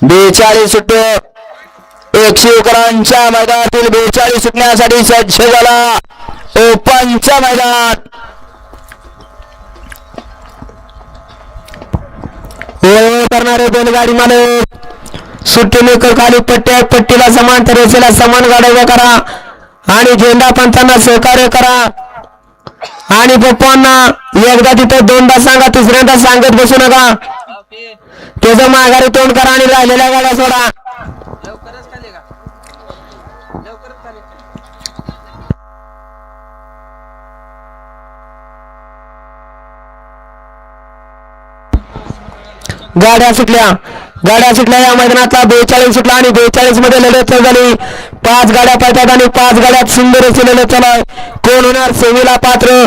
42 सुट्टे 111 मैदानातील 42 सुटण्यासाठी सज्ज झाला ओपनचा मैदान. करणारे बैलगाडी मालक सुट्टी मेकर खाली पट्टीला समांतर रेषेला समान गाड्या उभ्या करा आणि झेंडा पंचांना सहकार्य करा. आणि पप्पांना एकदा तिथं दोनदा सांगा, तिसऱ्यांदा सांगत बसू नका. त्याचं माघारी तोंड करा आणि राहिलेल्या गाड्या सोडा. गाड्या सुटल्या या मैदानातला 42 सुटला आणि 42 मध्ये लढत झाली. 5 गाड्या पळतात आणि 5 गाड्यात सुंदर अशी लढत चालू आहे. कोण होणार सेमीला पात्र?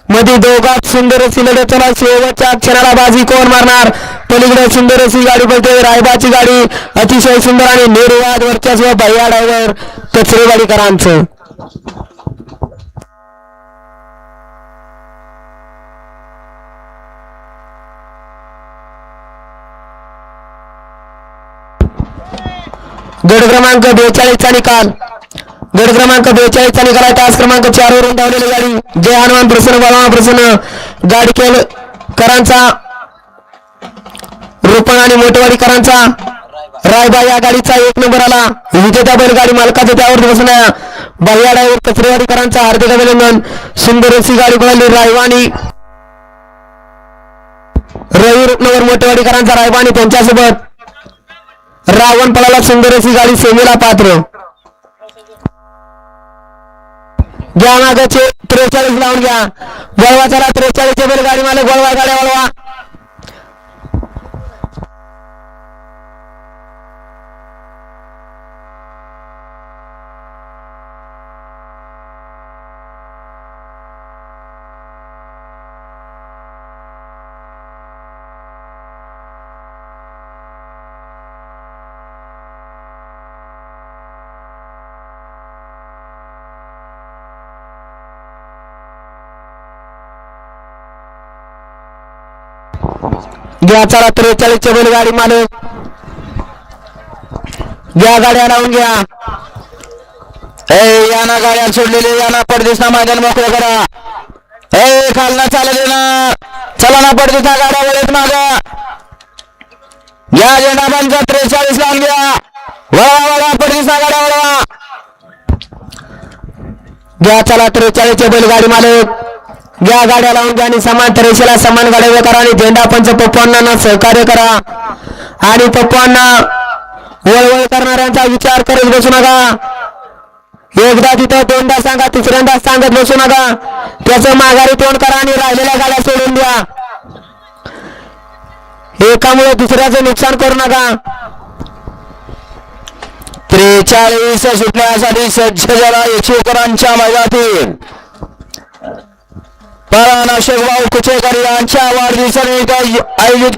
मध्ये दोघात सुंदर अशी लढत चालू आहे. शेवटच्या क्षणाला बाजी कोण मारणार? पलीकडे सुंदर अशी गाडी पळते, रायबाची गाडी अतिशय सुंदर आणि निर्वाद वर्चस्व भैया ड्रायव्हर कचरेवाडीकरांचं. गट क्रमांक 42 चा निकाल. गट क्रमांक 42 चा निकाल आहे. तास क्रमांक 4 वरून धावलेली गाडी जय हनुमान प्रसन्न बाळा प्रसन्न गाडकेलकरांचा रोपण आणि मोठेवाडीकरांचा रायबा या गाडीचा 1 नंबर आला. विजेता बैलगाडी मालकाचं त्यावर बसून भैया ड्रायव्हर कचरेवाडीकरांचा हार्दिक अभिनंदन. सुंदर अशी गाडी पळाली रायवानी रवी रुपनवर मोठेवाडीकरांचा रायबा आणि त्यांच्यासोबत रावण पळाला. सुंदर अशी गाडी सेमीला पात्र. घ्या मागाचे 43 लावून घ्या. वळवा चला 43 चे बैल गाडी मालक वळवा, गाड्या वळवा. घ्या चला 43 चे बैलगाडी मालक घ्या, गाड्या लावून घ्या. याना गाड्या सोडलेले याना पडदिसना मैदान मोकळं करा. खालना चालले ना, चला ना पडदिसना गाड्या वळत माग घ्या. झेंडा पंच 43 लावून घ्या. वळवा पडदिसना गाड्या वळवा. घ्या चला 43 चे बैलगाडी मालक घ्या, गाड्या लावून घ्या आणि समांतर रेषेला समान गाड्या करा आणि झेंडा पंच पप्पांना सहकार्य करा. आणि पप्पांना वळवळ करणाऱ्यांचा विचार करत बसू नका. एकदा तिथं दोनदा सांगा, तिसऱ्यांदा सांगत बसू नका. त्याचं माघारी तोंड करा आणि राहिलेल्या गाड्या सोडून द्या. एकामुळे दुसऱ्याचं नुकसान करू नका. 43 सुटण्यासाठी सज्ज झाला 111 मैदानातील पराना शेखभाऊ कुचेकर यांच्या वाढदिवसानिमित्त आयोजित